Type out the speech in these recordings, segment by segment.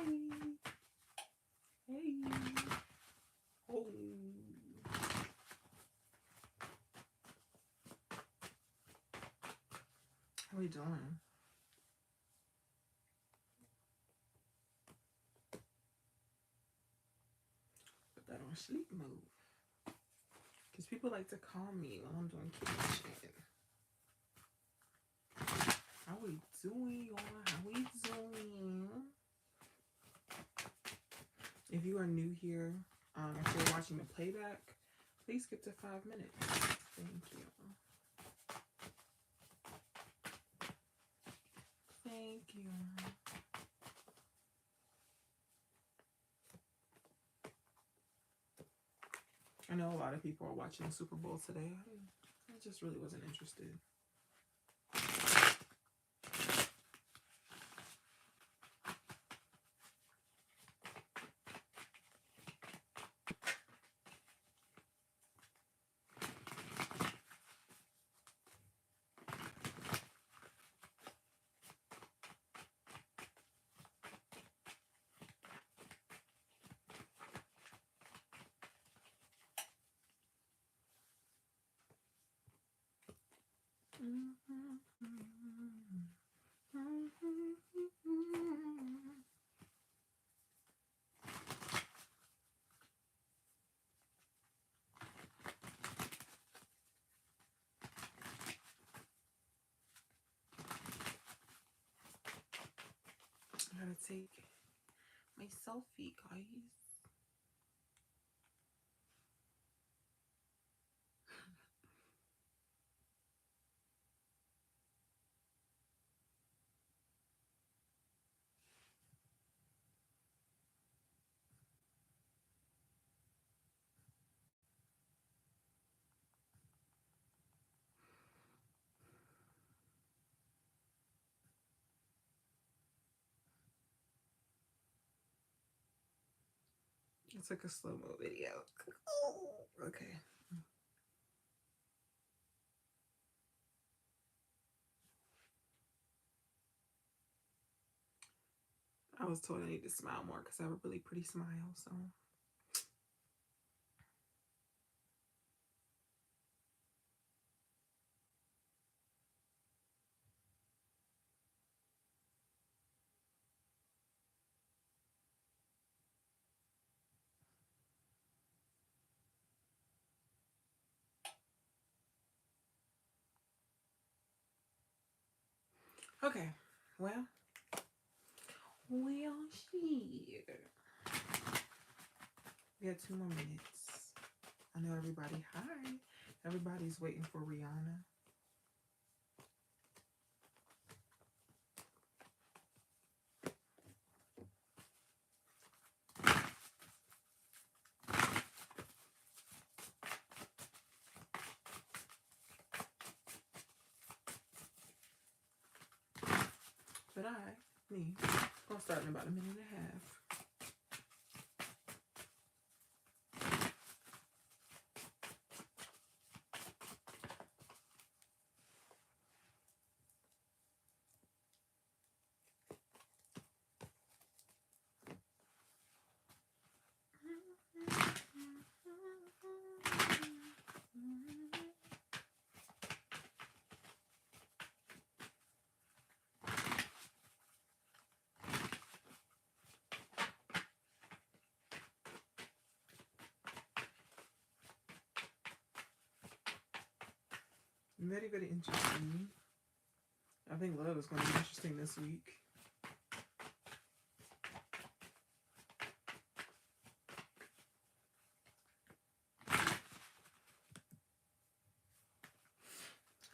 Hey. Oh. How are we doing? Put that on sleep mode. Because people like to call me while I'm doing kitchen. How we doing, y'all? How we doing? If you are new here, if you're watching the playback, please skip to 5 minutes. Thank you. Thank you. I know a lot of people are watching the Super Bowl today. I just really wasn't interested. I gotta take my selfie, guys. I took a slow-mo video. Oh, okay. I was told I need to smile more because I have a really pretty smile, so. Okay, well, shit. We got 2 more minutes. I know everybody, hi. Everybody's waiting for Rihanna. But me, gonna start in about a minute and a half. Very, very interesting. I think love is going to be interesting this week.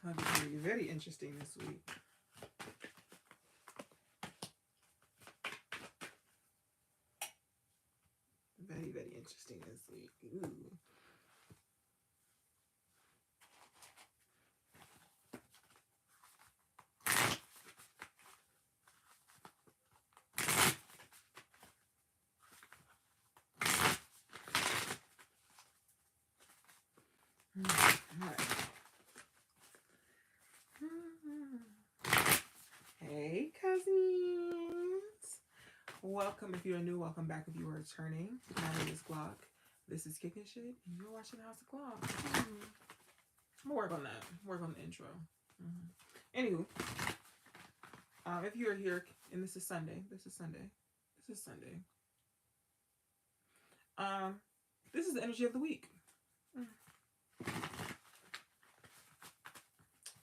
Love is going to be very interesting this week. Very, very interesting this week. Ooh. Hey, cousins. Welcome if you're new. Welcome back if you are returning. My name is Glock. This is Kickin Shit, and you're watching House of Glock. I'm gonna work on that. Work on the intro. Anywho, if you're here, and this is Sunday. This is Sunday. This is the energy of the week.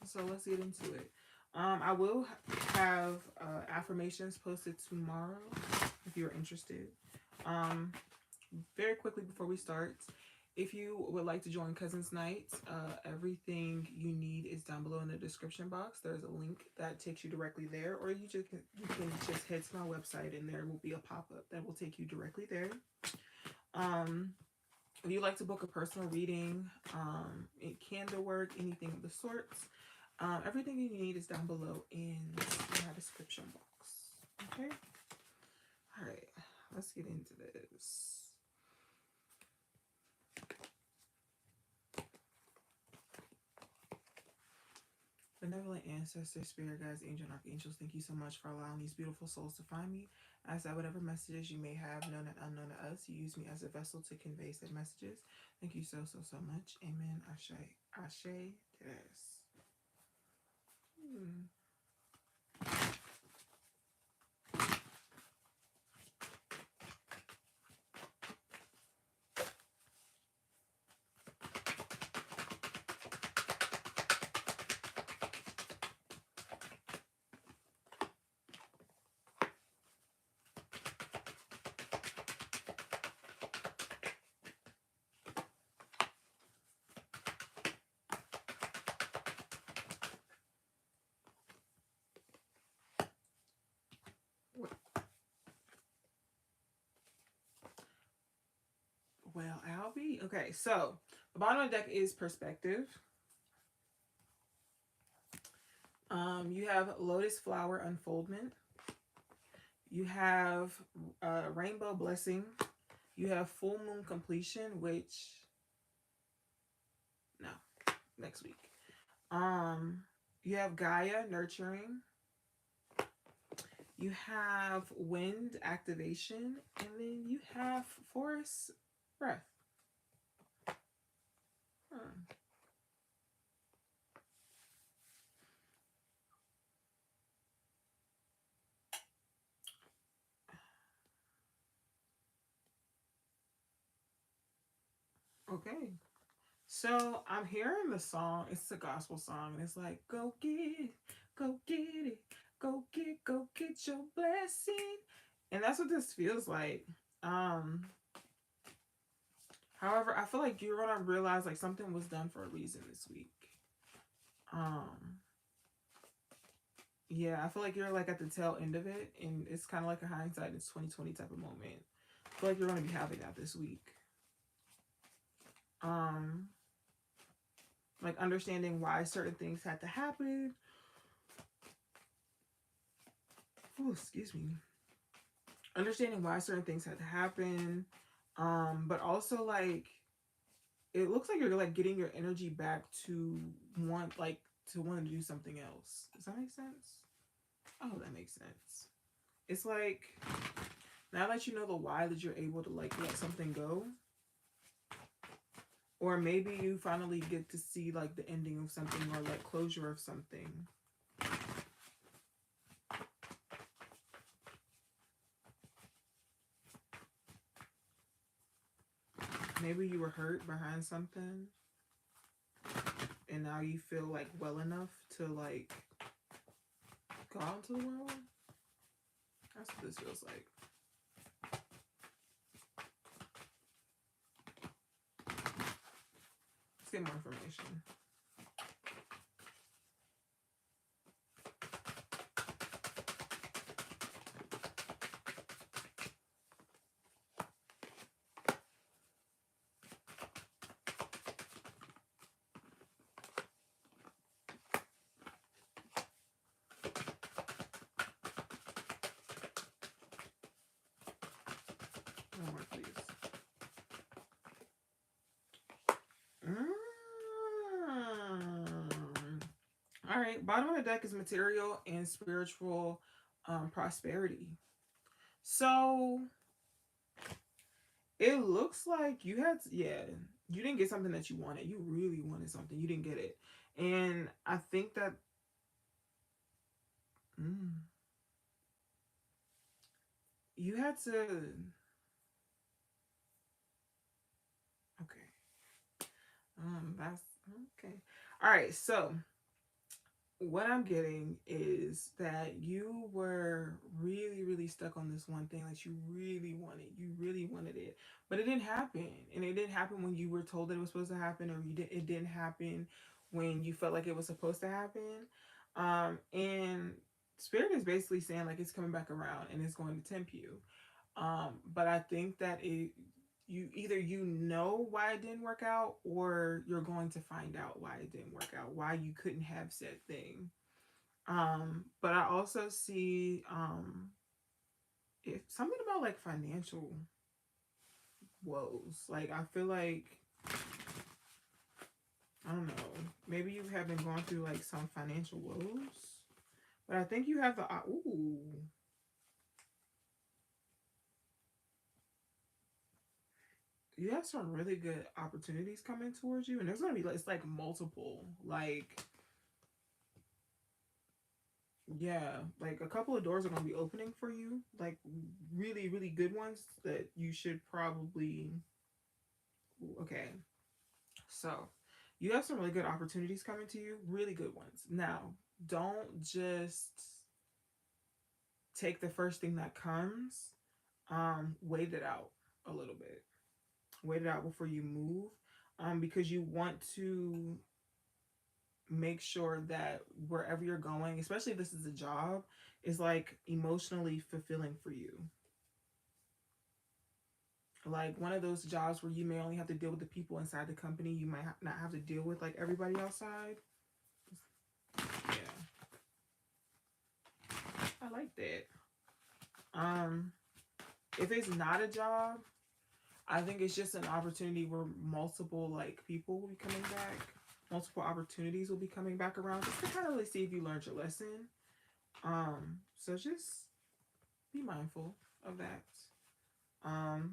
So let's get into it. I will have affirmations posted tomorrow if you're interested. Very quickly before we start, if you would like to join Cousins Night, everything you need is down below in the description box. There's a link that takes you directly there, or you can just head to my website and there will be a pop-up that will take you directly there. If you'd like to book a personal reading, candle work, anything of the sorts, everything you need is down below in my description box. Okay? All right, let's get into this. Benevolent ancestors, spirit guides, angel, and archangels, thank you so much for allowing these beautiful souls to find me. As that whatever messages you may have, known and unknown to us, you use me as a vessel to convey said messages. Thank you so much. Amen. Ashe. Ashe. Yes. Well, I'll be. Okay, so the bottom of the deck is perspective. You have lotus flower unfoldment. You have rainbow blessing. You have full moon completion, which no, next week. You have Gaia nurturing. You have wind activation, and then you have forest breath. Okay. So I'm hearing the song. It's a gospel song, and it's like, go get it, go get it, go get your blessing. And that's what this feels like. However, I feel like you're gonna realize like something was done for a reason this week. Yeah, I feel like you're like at the tail end of it, and it's kind of like a hindsight, it's 2020 type of moment. I feel like you're gonna be having that this week. Like understanding why certain things had to happen. Oh, excuse me. Understanding why certain things had to happen. But also like it looks like you're like getting your energy back to want to do something else. Does that make sense? Oh, that makes sense. It's like now that you know the why, that you're able to like let something go. Or maybe you finally get to see like the ending of something or like closure of something. Maybe you were hurt behind something and now you feel like well enough to like go out into the world. That's what this feels like. Let's get more information. One more, please. All right, bottom of the deck is material and spiritual prosperity. So it looks like you had, yeah, you didn't get something that you wanted. You really wanted something. You didn't get it. And I think that, mm, you had to, okay. That's okay. All right. So what I'm getting is that you were really, really stuck on this one thing that you really wanted. You really wanted it, but it didn't happen, and it didn't happen when you were told that it was supposed to happen, or you did. It didn't happen when you felt like it was supposed to happen. And Spirit is basically saying like it's coming back around and it's going to tempt you. But I think that you either you know why it didn't work out, or you're going to find out why it didn't work out, why you couldn't have said thing. But I also see if something about like financial woes. Like I feel like, I don't know, maybe you have been going through like some financial woes. But I think you have the ooh. You have some really good opportunities coming towards you, and there's gonna be like, it's like multiple, like, yeah, like a couple of doors are gonna be opening for you, like really, really good ones that you should probably. Okay, so you have some really good opportunities coming to you, really good ones. Now, don't just take the first thing that comes. Wait it out a little bit. Wait it out before you move, because you want to make sure that wherever you're going, especially if this is a job, is like emotionally fulfilling for you. Like one of those jobs where you may only have to deal with the people inside the company, you might not have to deal with like everybody outside. Yeah, I like that. Um, if it's not a job, I think it's just an opportunity where multiple like people will be coming back, multiple opportunities will be coming back around, just to kind of really see if you learned your lesson. So just be mindful of that.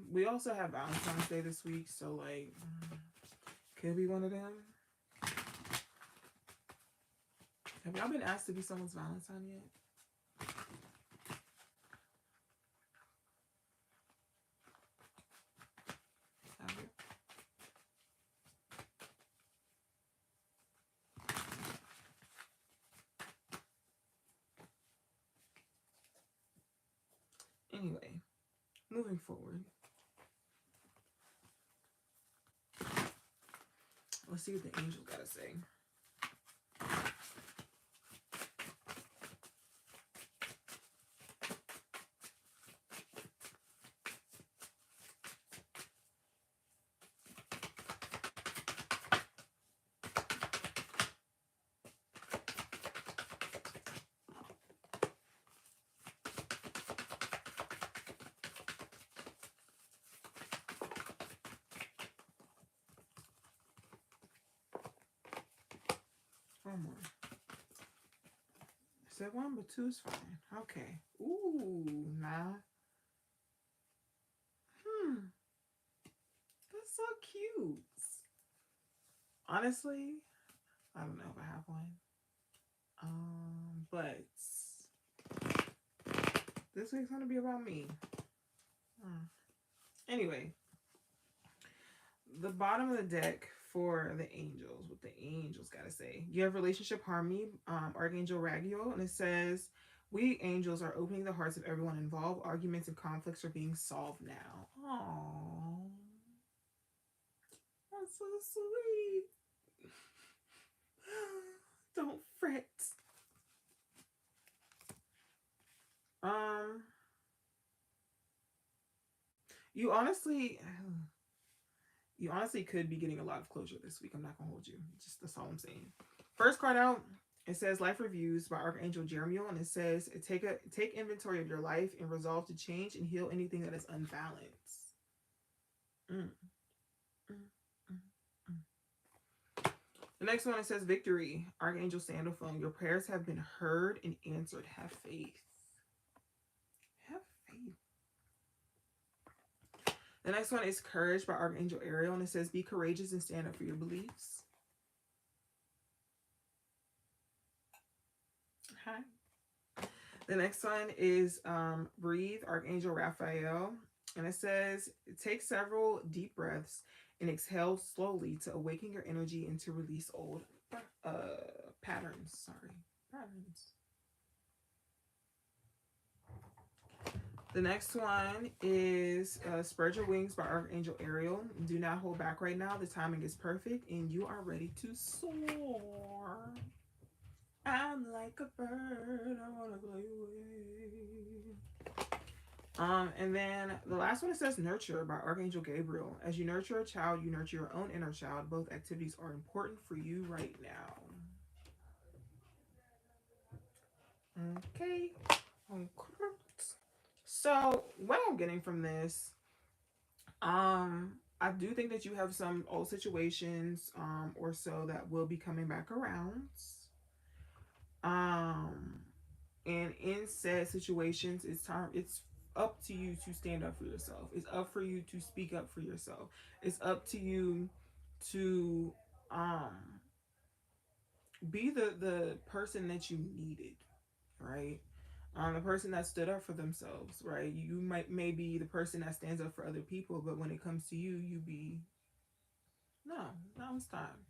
We also have Valentine's Day this week, so like, could be one of them. Have y'all been asked to be someone's Valentine yet? Have you? Anyway, moving forward, let's see what the angel gotta say. One more. I said one, but two's fine. Okay. Ooh, nah. That's so cute. Honestly, I don't know if I have one. But this week's gonna be about me. Anyway, the bottom of the deck for the angels, what the angels gotta say. You have relationship harmony, Archangel Raguel, and it says, "We angels are opening the hearts of everyone involved. Arguments and conflicts are being solved now." Aww, that's so sweet. Don't fret. Um, you honestly, you honestly could be getting a lot of closure this week. I'm not gonna hold you. Just that's all I'm saying. First card out. It says Life Reviews by Archangel Jeremiel, and it says take inventory of your life and resolve to change and heal anything that is unbalanced. Mm, mm, mm, mm. The next one, it says Victory, Archangel Sandalphon. Your prayers have been heard and answered. Have faith. Have faith. The next one is Courage by Archangel Ariel, and it says, be courageous and stand up for your beliefs. Hi. The next one is Breathe, Archangel Raphael, and it says, take several deep breaths and exhale slowly to awaken your energy and to release old patterns. Patterns. The next one is Spread Your Wings by Archangel Ariel. Do not hold back right now. The timing is perfect and you are ready to soar. I'm like a bird. I want to fly away. And then the last one, it says Nurture by Archangel Gabriel. As you nurture a child, you nurture your own inner child. Both activities are important for you right now. Okay. So what I'm getting from this, I do think that you have some old situations, or so that will be coming back around. Um, and in said situations, it's up to you to stand up for yourself. It's up for you to speak up for yourself. It's up to you to be the person that you needed, right? The person that stood up for themselves, right? You may be the person that stands up for other people, but when it comes to you, you be no, now it's time.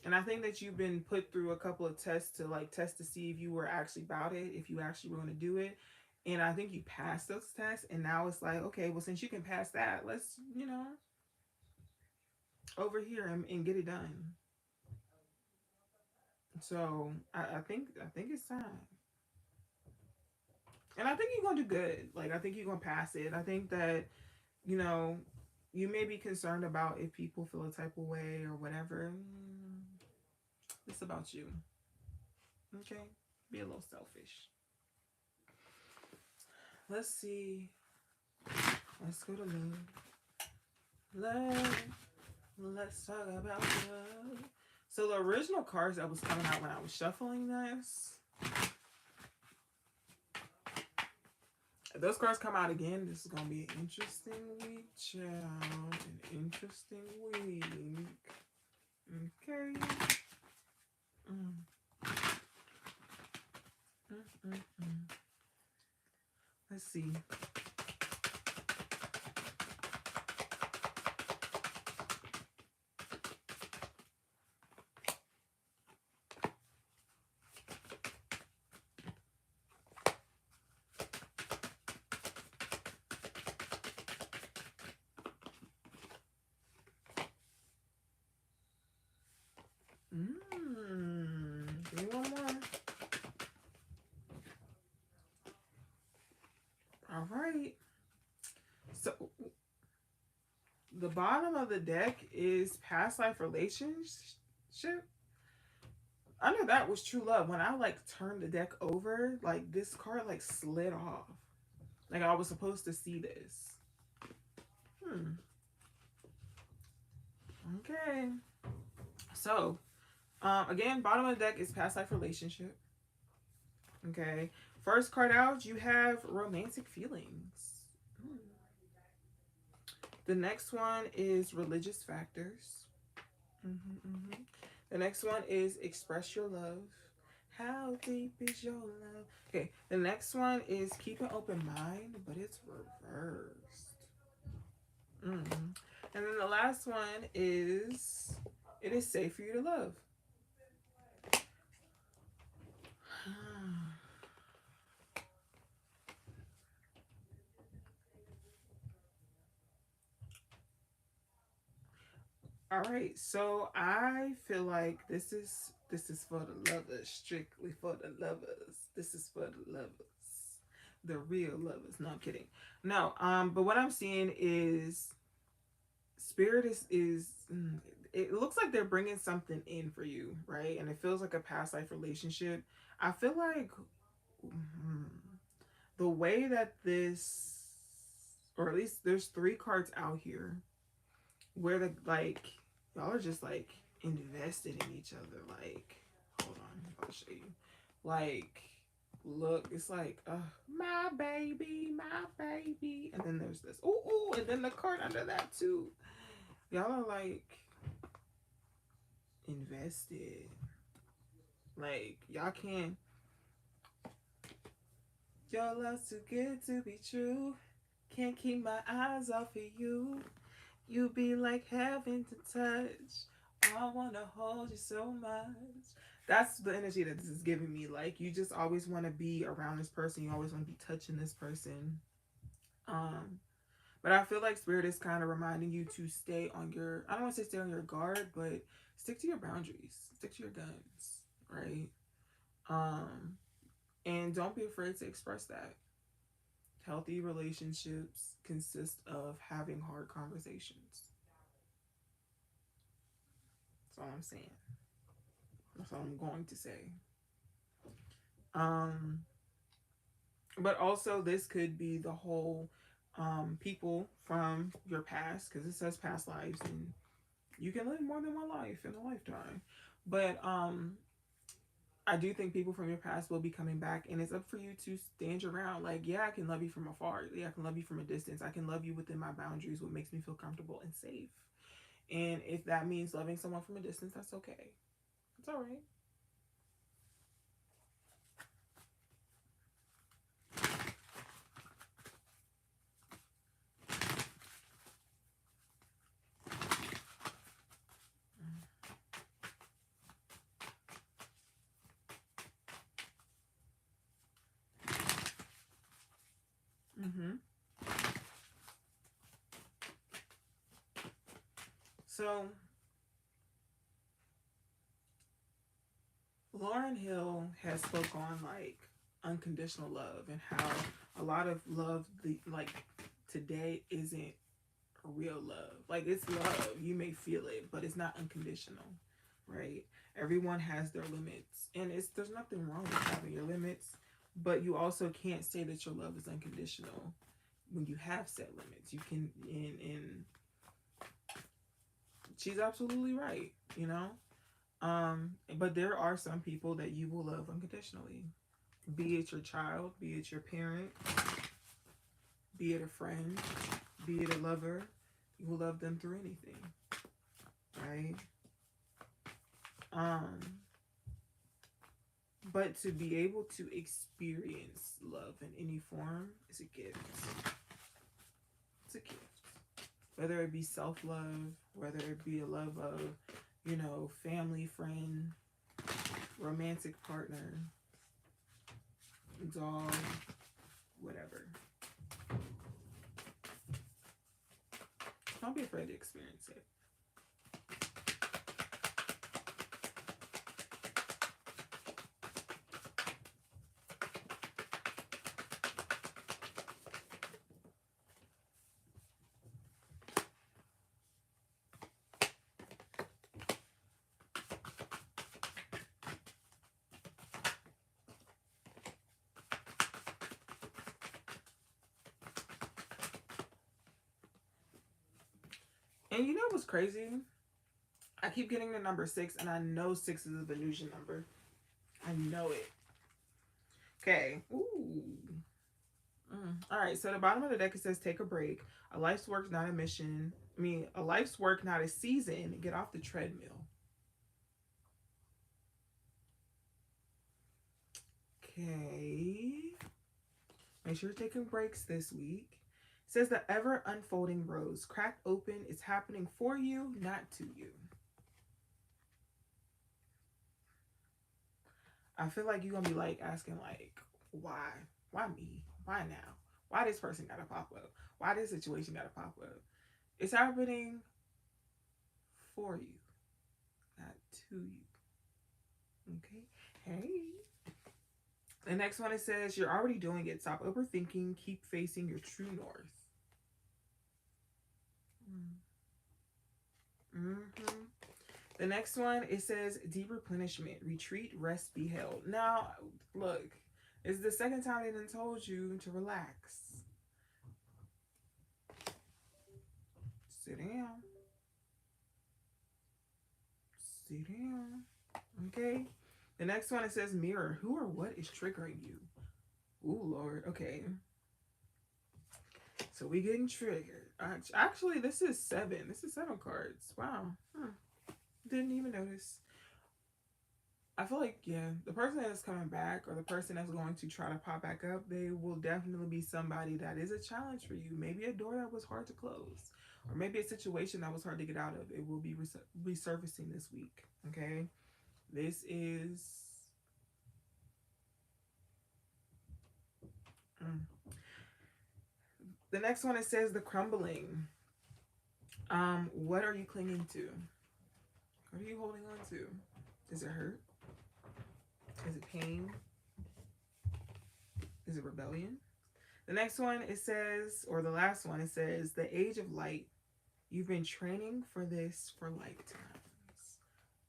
And I think that you've been put through a couple of tests to test to see if you were actually about it, if you actually were going to do it. And I think you passed those tests, and now it's like, okay, well, since you can pass that, let's, over here and get it done. So I think it's time. And I think you're gonna do good. Like, I think you're gonna pass it. I think that, you know, you may be concerned about if people feel a type of way or whatever. It's about you. Okay? Be a little selfish. Let's see. Let's go to love. Let's talk about love. So the original cards that was coming out when I was shuffling this, if those cards come out again, this is gonna be an interesting week, child. An interesting week. Okay. Let's see. Give me one more. All right. So the bottom of the deck is past life relationship. Under that was true love. When I turned the deck over, this card slid off. Like I was supposed to see this. Okay. So, again, bottom of the deck is past life relationship. Okay. First card out, you have romantic feelings. The next one is religious factors. The next one is express your love. How deep is your love? Okay. The next one is keep an open mind, but it's reversed. And then the last one is it is safe for you to love. All right, so I feel like this is for the lovers, strictly for the lovers. This is for the lovers, the real lovers. No, I'm kidding. No, but what I'm seeing is spirit is it looks like they're bringing something in for you, right? And it feels like a past life relationship. I feel like the way that this, or at least there's 3 cards out here where y'all are just invested in each other. Hold on, I'll show you. Look, it's my baby, and then there's this. Oh, And then the card under that too. Y'all are like invested. Like y'all can't. Your love's too good to be true. Can't keep my eyes off of you. You be like heaven to touch. I wanna hold you so much. That's the energy that this is giving me. Like you just always want to be around this person. You always want to be touching this person. Um, but I feel like spirit is kind of reminding you to stay on your. I don't want to say stay on your guard, but stick to your boundaries. Stick to your guns, right? Um, and don't be afraid to express that. Healthy relationships consist of having hard conversations. That's all I'm saying. That's all I'm going to say. Um, but also this could be the whole people from your past, because it says past lives, and you can live more than one life in a lifetime. But I do think people from your past will be coming back, and it's up for you to stand your ground. Like, yeah, I can love you from afar. Yeah, I can love you from a distance. I can love you within my boundaries, what makes me feel comfortable and safe. And if that means loving someone from a distance, that's okay. It's all right. Mm-hmm. So, Lauren Hill has spoke on like unconditional love and how a lot of love, the like today, isn't real love. Like it's love, you may feel it, but it's not unconditional, right? Everyone has their limits, and there's nothing wrong with having your limits, but you also can't say that your love is unconditional when you have set limits. You can, and she's absolutely right, you know. But there are some people that you will love unconditionally, be it your child, be it your parent, be it a friend, be it a lover. You will love them through anything, right? Um, but to be able to experience love in any form is a gift. It's a gift. Whether it be self-love, whether it be a love of, you know, family, friend, romantic partner, dog, whatever. Don't be afraid to experience it. And you know what's crazy? I keep getting the number 6, and I know 6 is a Venusian number. I know it. Okay. Ooh. All right. So the bottom of the deck, it says, take a break. A life's work, not a mission. A life's work, not a season. Get off the treadmill. Okay. Make sure you're taking breaks this week. It says the ever unfolding rose, cracked open. It's happening for you, not to you. I feel like you're gonna be like asking like, why? Why me? Why now? Why this person gotta pop up? Why this situation gotta pop up? It's happening for you, not to you. Okay? Hey. The next one, it says, you're already doing it. Stop overthinking. Keep facing your true north. Mm-hmm. The next one, it says, deep replenishment. Retreat, rest, be held. Now, look, it's the second time they done told you to relax. Sit down. Sit down. Okay? The next one, it says, mirror. Who or what is triggering you? Ooh, Lord. Okay. So we getting triggered. Actually, this is 7. This is 7 cards. Wow. Didn't even notice. I feel like, yeah, the person that's coming back or the person that's going to try to pop back up, they will definitely be somebody that is a challenge for you. Maybe a door that was hard to close, or maybe a situation that was hard to get out of. It will be resurfacing this week. Okay. This is. The next one, it says the crumbling. What are you clinging to? What are you holding on to? Is it hurt? Is it pain? Is it rebellion? The next one, it says, or the last one, it says, the age of light. You've been training for this for lifetimes.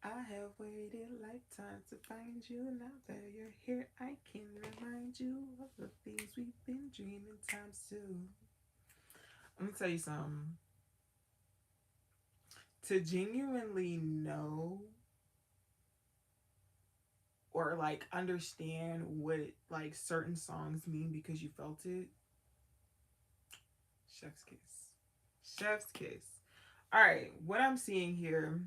I have waited lifetimes to find you. Now that you're here, I can remind you of the things we've been dreaming times too. I'm going to tell you something. To genuinely know or like understand what like certain songs mean because you felt it, chef's kiss. Chef's kiss. All right, what I'm seeing here,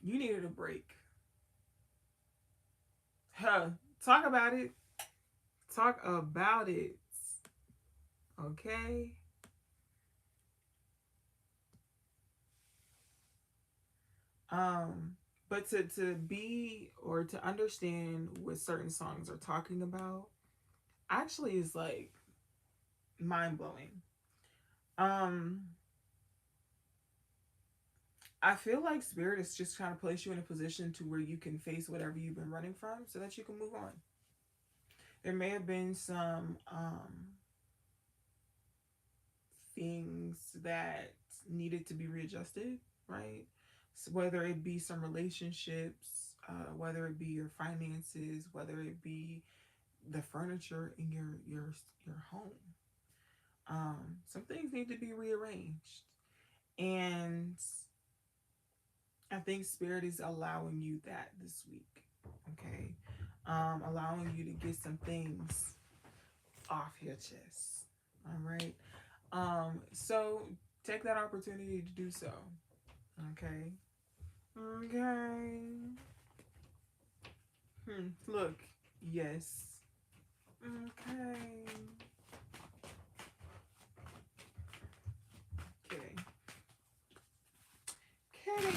you needed a break. Talk about it. Talk about it. Okay. But to be or to understand what certain songs are talking about actually is like mind blowing. I feel like Spirit is just trying to place you in a position to where you can face whatever you've been running from so that you can move on. There may have been some things that needed to be readjusted, right? So whether it be some relationships, whether it be your finances, whether it be the furniture in your home. Some things need to be rearranged. And I think Spirit is allowing you that this week. Okay. Allowing you to get some things off your chest. All right. So take that opportunity to do so. Okay. Okay. Look. Yes. Okay. Kidding. Kidding.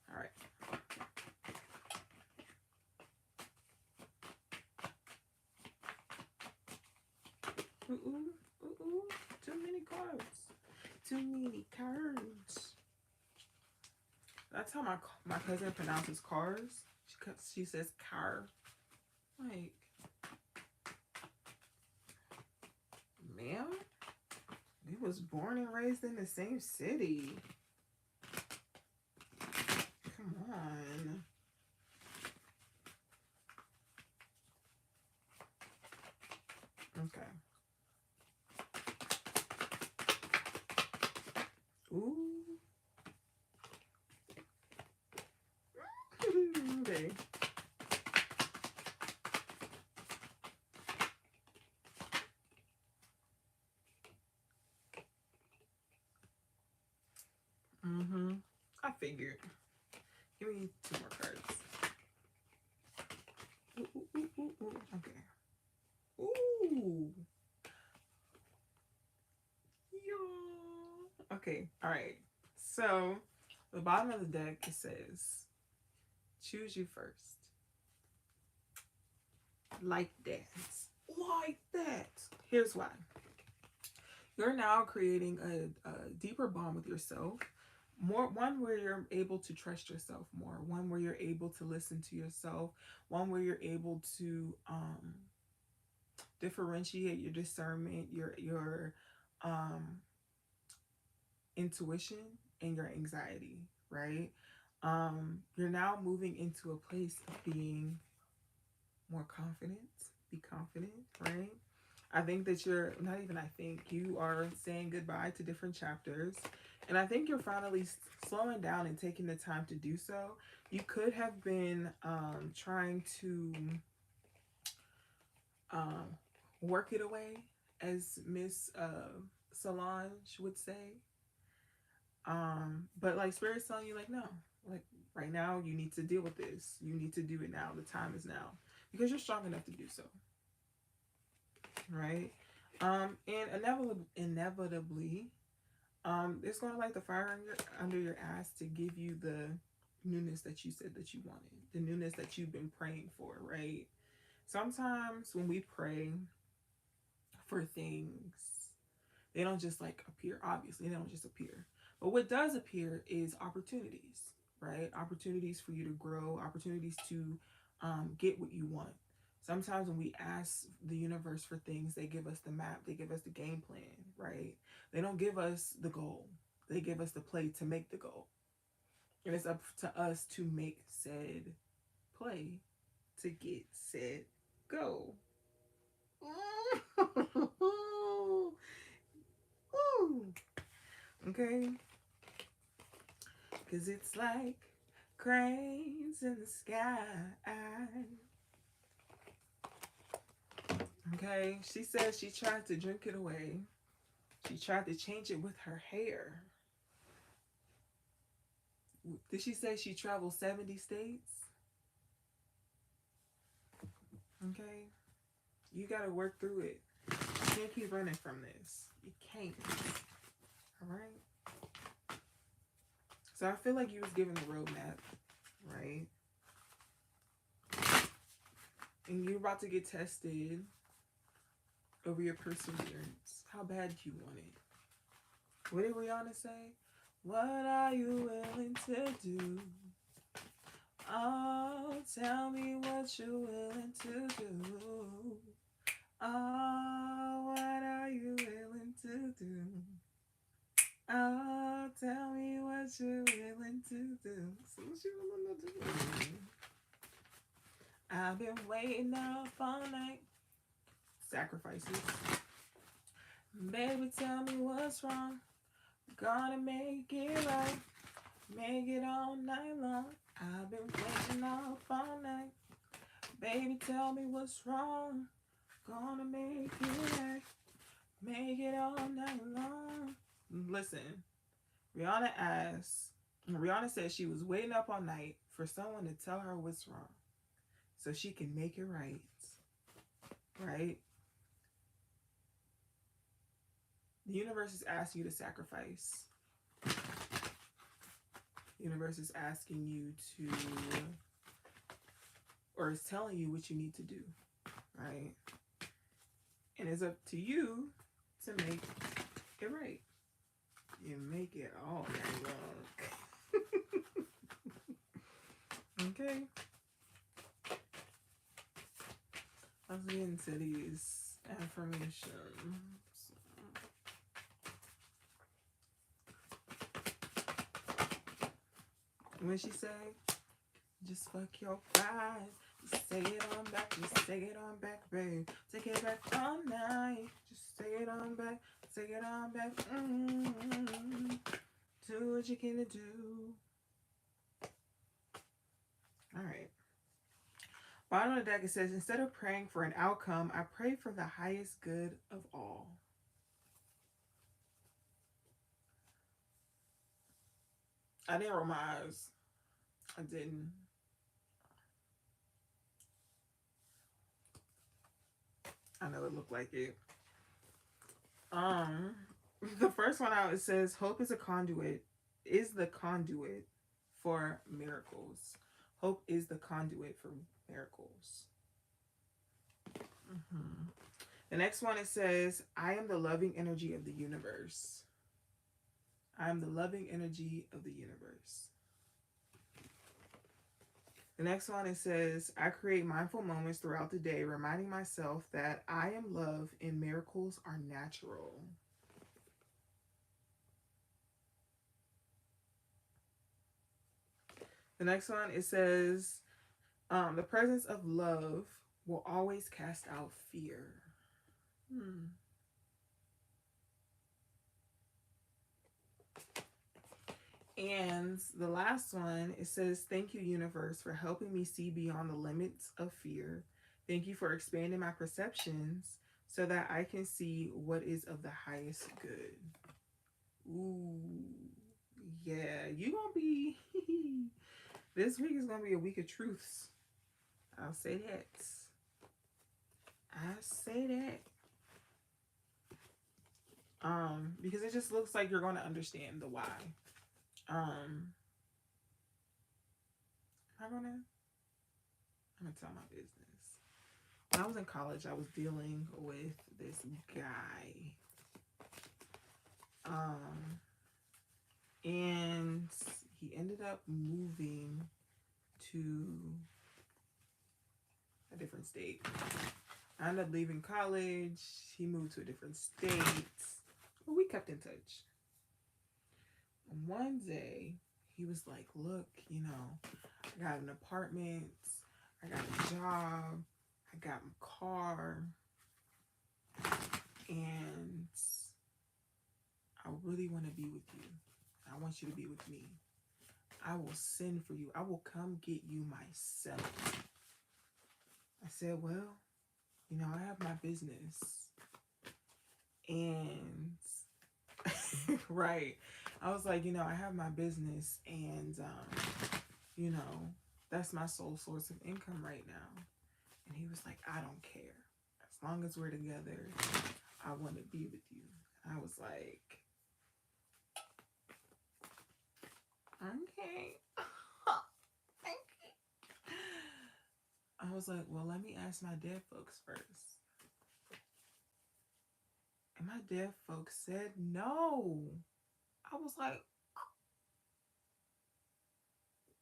All right. Ooh. Too many cards. Too many cards. That's how my cousin pronounces cars. She says car. Like, ma'am, we was born and raised in the same city. Come on. Okay. Ooh. Okay. I figured. Give me 2 more cards. Ooh. Okay. Ooh. Yo. Okay. All right. So the bottom of the deck, it says, choose you first. Like that. Like that. Here's why. You're now creating a deeper bond with yourself. One where you're able to trust yourself more. One where you're able to listen to yourself. One where you're able to differentiate your discernment, your intuition, and your anxiety, right? You're now moving into a place of being more confident. Be confident, right? I think that you're not even, I think you are saying goodbye to different chapters. And I think you're finally slowing down and taking the time to do so. You could have been trying to um, work it away, as Miss Solange would say. But like Spirit's telling you, like, no, like right now, you need to deal with this. You need to do it now. The time is now because you're strong enough to do so, right? And inevitably, it's going to light the fire under your ass to give you the newness that you said that you wanted, the newness that you've been praying for, right? Sometimes when we pray for things, they don't just like appear. Obviously, they don't just appear. But what does appear is opportunities, right? Opportunities for you to grow, opportunities to get what you want. Sometimes when we ask the universe for things, they give us the map, they give us the game plan, right? They don't give us the goal. They give us the play to make the goal. And it's up to us to make said play to get said go. Okay? Cause it's like cranes in the sky. Okay? She says she tried to drink it away. She tried to change it with her hair. Did she say she traveled 70 states? Okay? You gotta work through it. You can't keep running from this. You can't. Alright? So I feel like you was given the roadmap, right? And you're about to get tested over your perseverance. How bad do you want it? What did Rihanna say? What are you willing to do? Oh, tell me what you're willing to do. Oh, what are you willing to do? Oh, tell me what you're willing to do. So what you willing to do? I've been waiting up all night. Sacrifices. Baby, tell me what's wrong. Gonna make it right. Make it all night long. I've been waiting up all night. Baby, tell me what's wrong. Gonna make it right. Make it all night long. Listen, Rihanna said she was waiting up all night for someone to tell her what's wrong so she can make it right. Right? The universe is asking you to sacrifice. The universe is asking you to, or is telling you what you need to do, right? And it's up to you to make it right. You make it all day long. Okay? Let's get into these affirmations. When she say, just fuck your pride. Just say it on back. Just say it on back, babe. Take it back all night. Just say it on back. Take it on back. Do what you can do. All right. Bottom of the deck, it says, instead of praying for an outcome, I pray for the highest good of all. I didn't roll my eyes. I didn't. I know it looked like it. The first one out, it says, hope is the conduit for miracles. Hope is the conduit for miracles. The next one, it says, I am the loving energy of the universe. I am the loving energy of the universe. The next one, it says, I create mindful moments throughout the day, reminding myself that I am love and miracles are natural. The next one, it says, the presence of love will always cast out fear. Hmm. And the last one, it says, "Thank you, universe, for helping me see beyond the limits of fear. Thank you for expanding my perceptions so that I can see what is of the highest good." Ooh, yeah, you gonna be. This week is gonna be a week of truths. I'll say that. I say that. Because it just looks like you're going to understand the why. I'm gonna tell my business. When I was in college, I was dealing with this guy. Um, and he ended up moving to a different state. I ended up leaving college. He moved to a different state. But we kept in touch. And one day, he was like, "Look, I got an apartment. I got a job. I got my car. And I really want to be with you. I want you to be with me. I will send for you. I will come get you myself." I said, "Well, I have my business." And, right. I was like, I have my business, and, that's my sole source of income right now. And he was like, "I don't care. As long as we're together, I want to be with you." I was like, "Okay." I was like, "Well, let me ask my dead folks first." And my dead folks said no. I was like,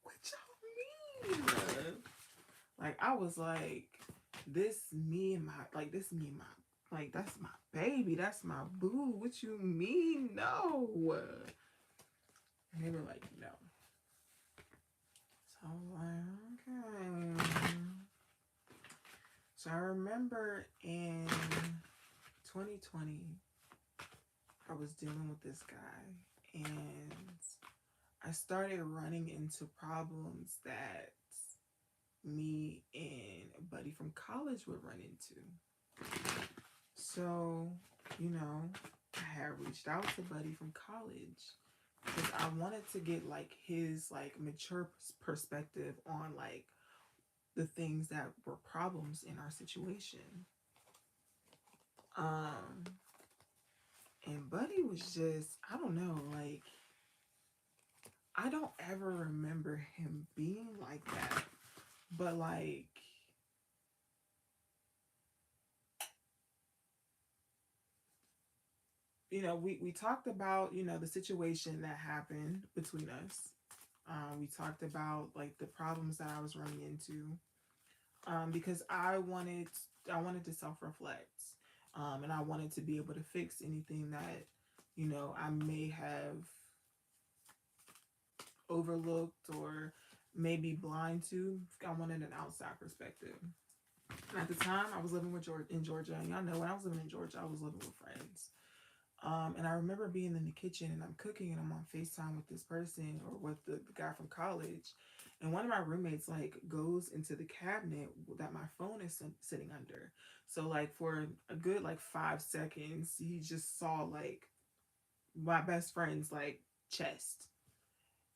"What y'all mean?" Like, I was like, this me and my, like, that's my baby. That's my boo. What you mean? No. And they were like, "No." So I was like, "Okay." So I remember in 2020, I was dealing with this guy, and I started running into problems that me and a buddy from college would run into. So, I had reached out to buddy from college because I wanted to get like his like mature perspective on like the things that were problems in our situation. Um, and buddy was just, I don't know, like, I don't ever remember him being like that. But like, we talked about, the situation that happened between us. We talked about like the problems that I was running into. Because I wanted to self-reflect. And I wanted to be able to fix anything that, I may have overlooked or maybe blind to. I wanted an outside perspective. And at the time, I was living in Georgia, and y'all know when I was living in Georgia, I was living with friends. And I remember being in the kitchen and I'm cooking and I'm on FaceTime with this person or with the guy from college. And one of my roommates like goes into the cabinet that my phone is sitting under. So like for a good like 5 seconds, he just saw like my best friend's like chest.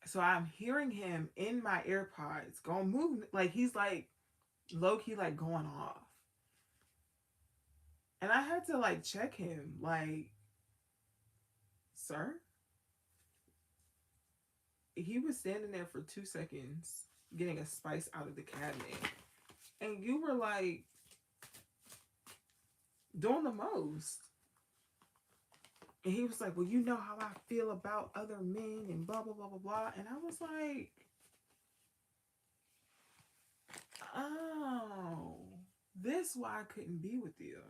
So I'm hearing him in my AirPods going move like he's like low key like going off. And I had to like check him like, "Sir?" He was standing there for 2 seconds getting a spice out of the cabinet. And you were like doing the most. And he was like, "Well, you know how I feel about other men and blah, blah, blah, blah, blah." And I was like, "Oh, this why I couldn't be with you."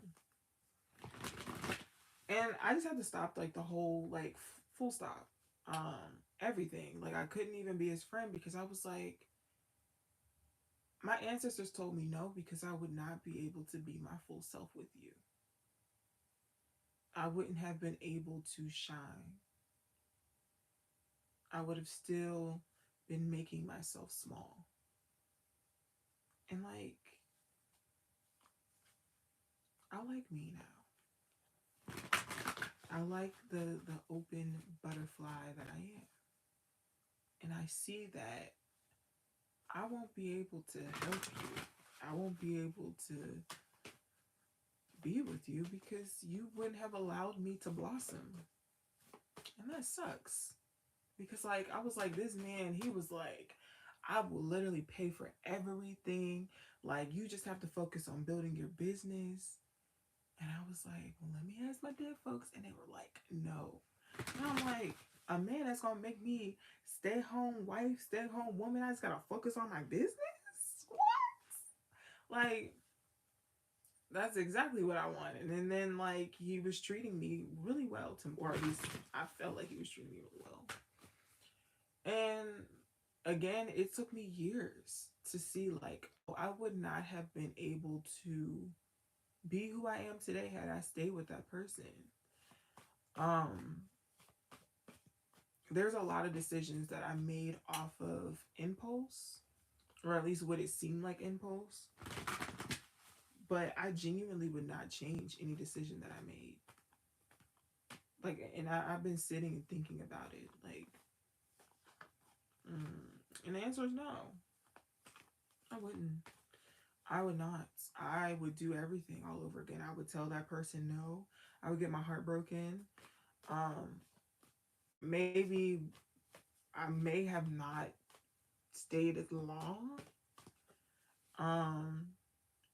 And I just had to stop like the whole like full stop. Everything. Like I couldn't even be his friend because I was like, my ancestors told me no because I would not be able to be my full self with you. I wouldn't have been able to shine. I would have still been making myself small. And like, I like me now. I like the open butterfly that I am. And I see that I won't be able to help you. I won't be able to be with you because you wouldn't have allowed me to blossom. And that sucks. Because like I was like, this man, he was like, I will literally pay for everything. Like you just have to focus on building your business. And I was like, well, let me ask my dead folks. And they were like, no. And I'm like, a man that's gonna make me stay home wife, stay home woman, I just gotta focus on my business? What? Like, that's exactly what I wanted. And then like he was treating me really well to, or at least I felt like he was treating me really well. And again, it took me years to see like, oh, I would not have been able to be who I am today had I stayed with that person. Um, there's a lot of decisions that I made off of impulse, or at least what it seemed like impulse. But I genuinely would not change any decision that I made. Like, and I've been sitting and thinking about it. Like, and the answer is no. I wouldn't. I would not. I would do everything all over again. I would tell that person no. I would get my heart broken. Um, maybe I may have not stayed as long. Um,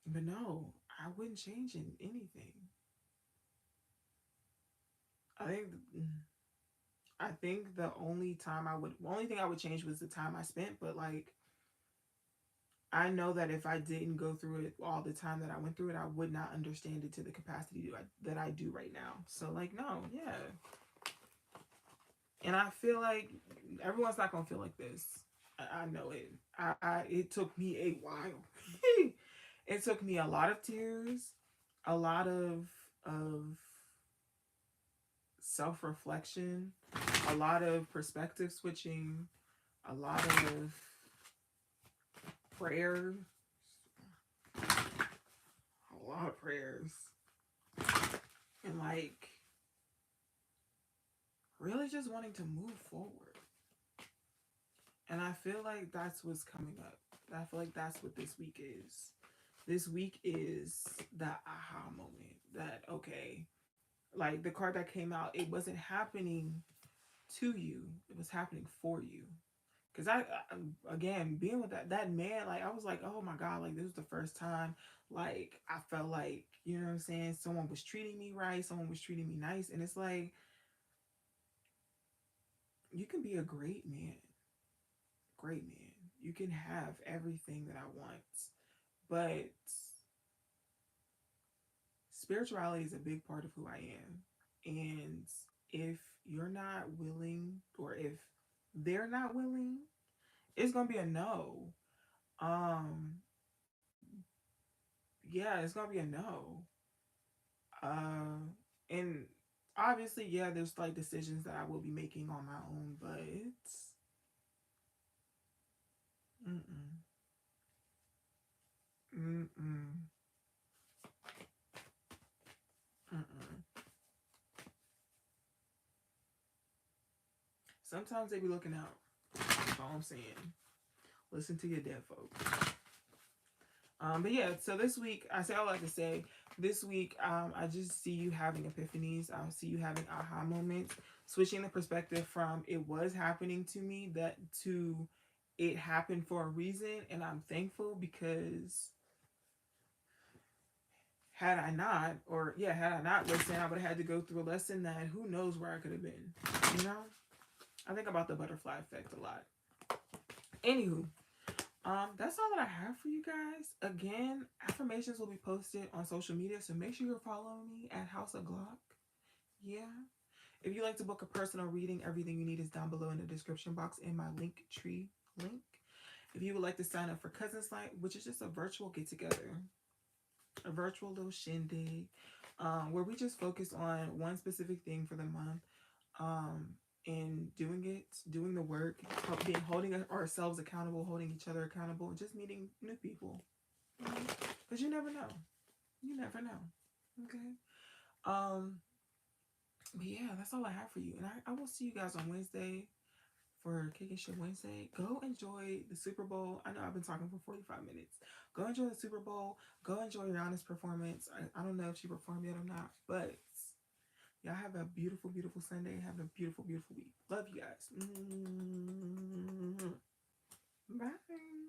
but no, I wouldn't change anything. I think I think the only thing I would change was the time I spent. But like, I know that if I didn't go through it all the time that I went through it, I would not understand it to the capacity that I do right now. So like, no, yeah. And I feel like everyone's not gonna feel like this. I know it. It took me a while. It took me a lot of tears, a lot of self reflection, a lot of perspective switching, a lot of prayer, a lot of prayers, and like really just wanting to move forward. And I feel like that's what's coming up. I feel like that's what this week is. This week is that aha moment that, okay, like the card that came out, it wasn't happening to you, it was happening for you. Because again, being with that man, like I was like, oh my God, like this was the first time, like I felt like, you know what I'm saying, someone was treating me right, someone was treating me nice. And it's like, you can be a great man. Great man. You can have everything that I want. But spirituality is a big part of who I am. And if you're not willing, or if they're not willing, it's gonna be a no. Um, yeah, it's gonna be a no. And obviously, yeah, there's like decisions that I will be making on my own, but mm-mm, mm-mm, mm-mm. Sometimes they be looking out. That's all I'm saying. Listen to your dead folks. But yeah, so this week, I say all I like to say. This week, I just see you having epiphanies. I see you having aha moments, switching the perspective from it was happening to me that to it happened for a reason, and I'm thankful because had I not listened, I would have had to go through a lesson that who knows where I could have been. You know, I think about the butterfly effect a lot. Anywho, that's all that I have for you guys. Again, affirmations will be posted on social media, so make sure you're following me at HausOfGlock. Yeah. If you'd like to book a personal reading, everything you need is down below in the description box in my link tree link. If you would like to sign up for Cousins Night, which is just a virtual get together, a virtual little shindig where we just focus on one specific thing for the month, um, and doing the work, holding ourselves accountable, holding each other accountable, and just meeting new people. Because you never know. You never know. Okay. Um, but yeah, that's all I have for you. And I will see you guys on Wednesday for Kickin' Shit Wednesday. Go enjoy the Super Bowl. I know I've been talking for 45 minutes. Go enjoy the Super Bowl. Go enjoy Rihanna's performance. I don't know if she performed yet or not, but y'all have a beautiful, beautiful Sunday. Have a beautiful, beautiful week. Love you guys. Bye.